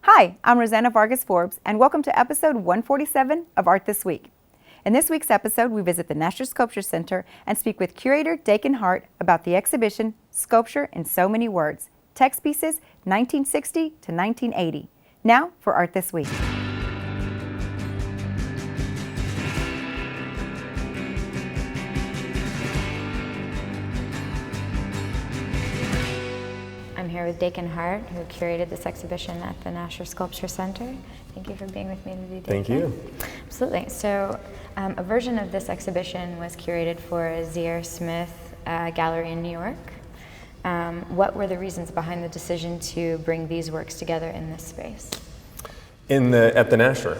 Hi, I'm Rosanna Vargas Forbes, and welcome to episode 147 of Art This Week. In this week's episode, we visit the Nasher Sculpture Center and speak with Curator Dakin Hart about the exhibition Sculpture in So Many Words, Text Pieces 1960 to 1980. Now for Art This Week. I'm here with Dakin Hart, who curated this exhibition at the Nasher Sculpture Center. Thank you for being with me today, Dakin. Thank you. Absolutely. So a version of this exhibition was curated for Zier Smith Gallery in New York. What were the reasons behind the decision to bring these works together in this space? At the Nasher?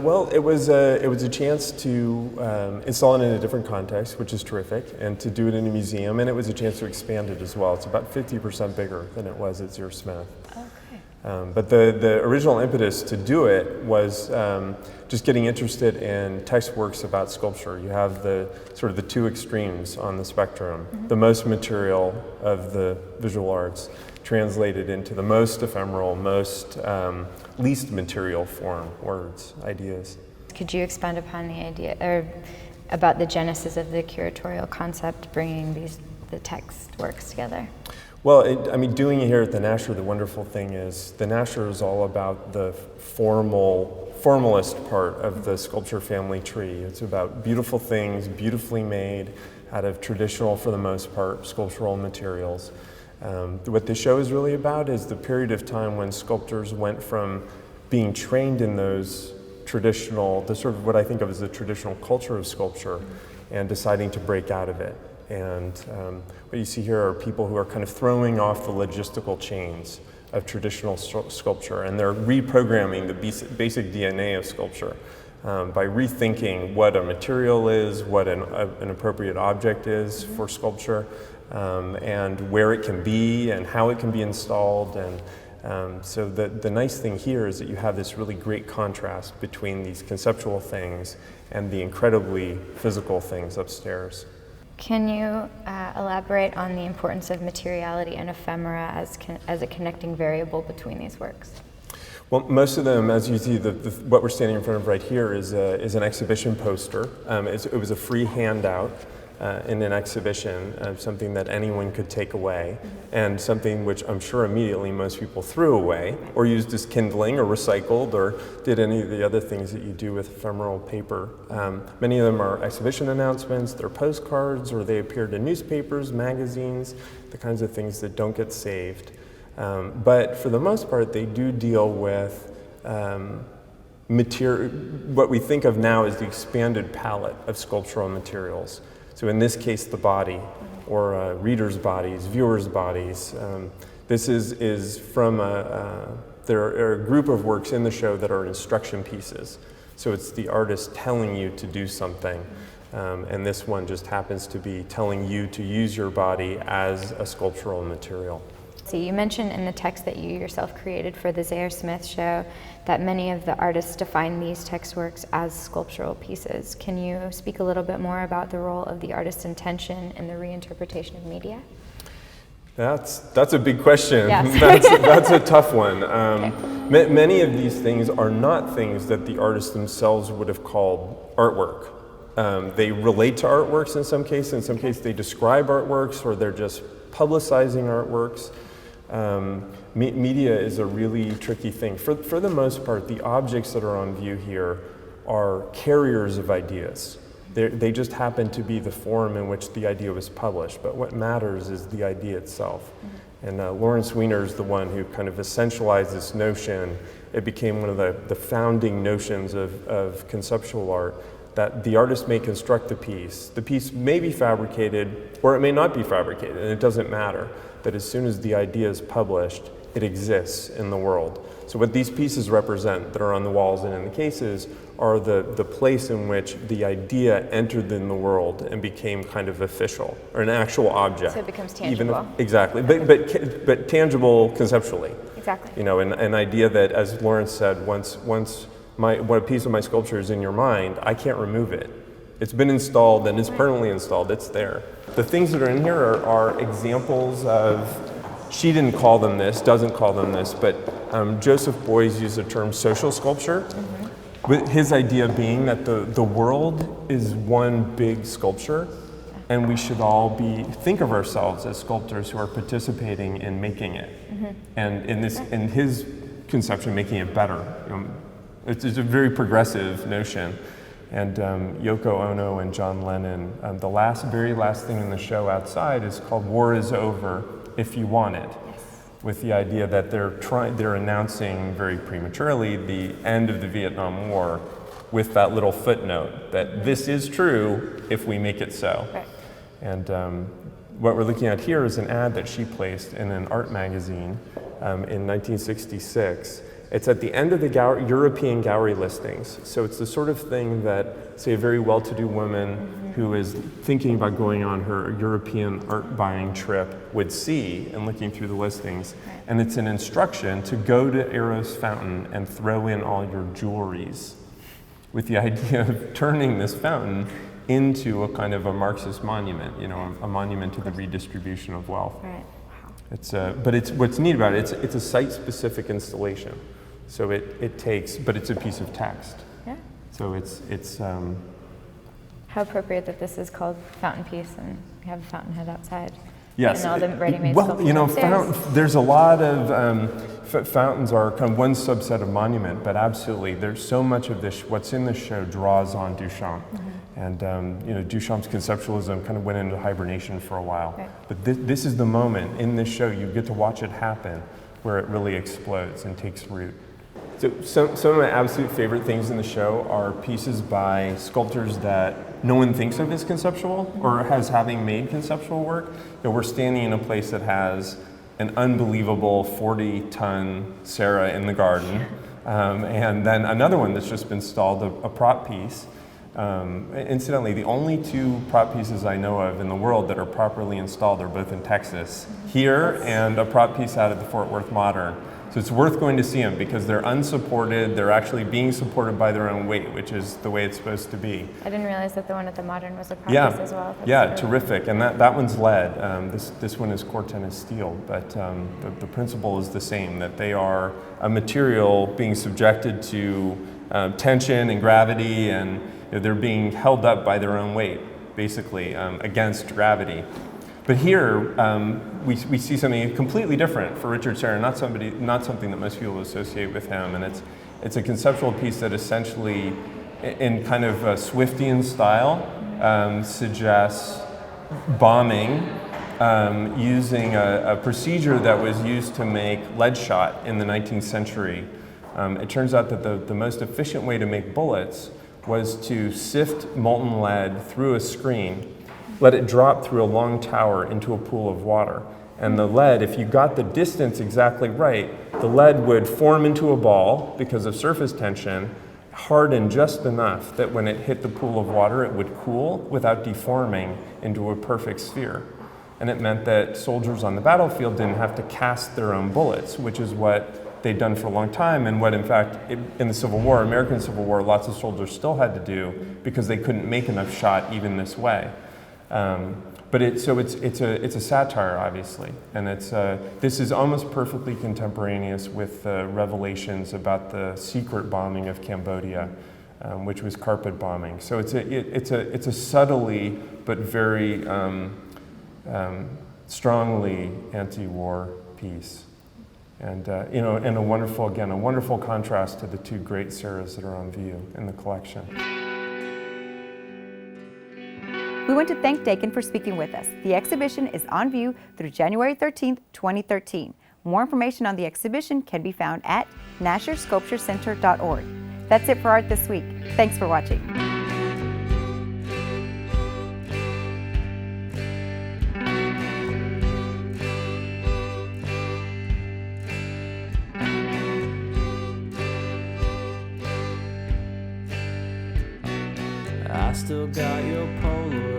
Well, it was a chance to install it in a different context, which is terrific, and to do it in a museum, and it was a chance to expand it as well. It's about 50% bigger than it was at Zier Smith. Okay. But the original impetus to do it was just getting interested in text works about sculpture. You have the two extremes on the spectrum, the most material of the visual arts translated into the most ephemeral, most least material form, words, ideas. Could you expand upon the idea, or about the genesis of the curatorial concept, bringing the text works together? Well, doing it here at the Nasher, the wonderful thing is the Nasher is all about the formalist part of the sculpture family tree. It's about beautiful things, beautifully made out of traditional, for the most part, sculptural materials. What the show is really about is the period of time when sculptors went from being trained in those traditional, what I think of as the traditional culture of sculpture, and deciding to break out of it. And what you see here are people who are kind of throwing off the logistical chains of traditional sculpture, and they're reprogramming the basic DNA of sculpture by rethinking what a material is, what an appropriate object is for sculpture, and where it can be and how it can be installed. And so the nice thing here is that you have this really great contrast between these conceptual things and the incredibly physical things upstairs. Can you elaborate on the importance of materiality and ephemera as a connecting variable between these works? Well, most of them, as you see, what we're standing in front of right here is an exhibition poster. It was a free handout in an exhibition, something that anyone could take away, and something which I'm sure immediately most people threw away, or used as kindling, or recycled, or did any of the other things that you do with ephemeral paper. Many of them are exhibition announcements, they're postcards, or they appeared in newspapers, magazines, the kinds of things that don't get saved. But for the most part, they do deal with what we think of now as the expanded palette of sculptural materials. So in this case, the body, or readers' bodies, viewers' bodies. This is from there are a group of works in the show that are instruction pieces. So it's the artist telling you to do something. And this one just happens to be telling you to use your body as a sculptural material. So you mentioned in the text that you yourself created for the Zier Smith show that many of the artists define these text works as sculptural pieces. Can you speak a little bit more about the role of the artist's intention in the reinterpretation of media? That's a big question. Yes. That's a tough one. Okay. Many of these things are not things that the artists themselves would have called artwork. They relate to artworks in some cases they describe artworks, or they're just publicizing artworks. Media is a really tricky thing. For the most part, the objects that are on view here are carriers of ideas. They just happen to be the form in which the idea was published, but what matters is the idea itself. And Lawrence Weiner is the one who kind of essentialized this notion. It became one of the founding notions of conceptual art, that the artist may construct the piece. The piece may be fabricated, or it may not be fabricated, and it doesn't matter. That as soon as the idea is published, it exists in the world. So what these pieces represent that are on the walls and in the cases are the place in which the idea entered in the world and became kind of official, or an actual object. So it becomes tangible. Exactly, but tangible conceptually. Exactly. You know, an idea that, as Lawrence said, once a piece of my sculpture is in your mind, I can't remove it. It's been installed and it's permanently installed, it's there. The things that are in here are examples of She didn't call them this, doesn't call them this, but Joseph Beuys used the term social sculpture, with his idea being that the world is one big sculpture, and we should all think of ourselves as sculptors who are participating in making it, and in his conception, making it better. It's a very progressive notion. And Yoko Ono and John Lennon, the very last thing in the show outside is called "War is Over If You Want It," with the idea that they're announcing very prematurely the end of the Vietnam War, with that little footnote that this is true if we make it so. Right. And what we're looking at here is an ad that she placed in an art magazine in 1966. It's at the end of the European gallery listings. So it's the sort of thing that, say, a very well-to-do woman who is thinking about going on her European art buying trip would see in looking through the listings. Right. And it's an instruction to go to Eros Fountain and throw in all your jewelries, with the idea of turning this fountain into a kind of a Marxist monument, a monument to the redistribution of wealth. Right. But what's neat about it, it's a site-specific installation. So but it's a piece of text. Yeah. So it's how appropriate that this is called Fountain Piece and we have a fountainhead outside. Yes. And all the ready-made sculptures. There's a lot of fountains are kind of one subset of monument, but absolutely, there's so much of this. What's in this show draws on Duchamp, and Duchamp's conceptualism kind of went into hibernation for a while. Right. But this is the moment in this show you get to watch it happen, where it really explodes and takes root. So some of my absolute favorite things in the show are pieces by sculptors that no one thinks of as conceptual or as having made conceptual work. We're standing in a place that has an unbelievable 40-ton Sarah in the garden, and then another one that's just been installed, a prop piece. Incidentally, the only two prop pieces I know of in the world that are properly installed are both in Texas, here and a prop piece out of the Fort Worth Modern. So it's worth going to see them because they're unsupported. They're actually being supported by their own weight, which is the way it's supposed to be. I didn't realize that the one at the Modern was a prop piece as well. That's terrific. And that one's lead. This one is Corten steel, but the principle is the same, that they are a material being subjected to tension and gravity, and they're being held up by their own weight, basically, against gravity. But here, we see something completely different for Richard Serra, not something that most people associate with him, and it's a conceptual piece that essentially, in kind of a Swiftian style, suggests bombing using a procedure that was used to make lead shot in the 19th century. It turns out that the most efficient way to make bullets was to sift molten lead through a screen, let it drop through a long tower into a pool of water. And the lead, if you got the distance exactly right, the lead would form into a ball because of surface tension, harden just enough that when it hit the pool of water, it would cool without deforming into a perfect sphere. And it meant that soldiers on the battlefield didn't have to cast their own bullets, which is what they'd done for a long time, and what, in fact, in the Civil War, American Civil War, lots of soldiers still had to do because they couldn't make enough shot even this way. But it's a satire, obviously, and this is almost perfectly contemporaneous with the revelations about the secret bombing of Cambodia, which was carpet bombing. So it's a subtly but very strongly anti-war piece, and and a wonderful contrast to the two great Serras that are on view in the collection. We want to thank Dakin for speaking with us. The exhibition is on view through January 13th, 2013. More information on the exhibition can be found at NasherSculptureCenter.org. That's it for Art This Week. Thanks for watching. I still got your Polaroid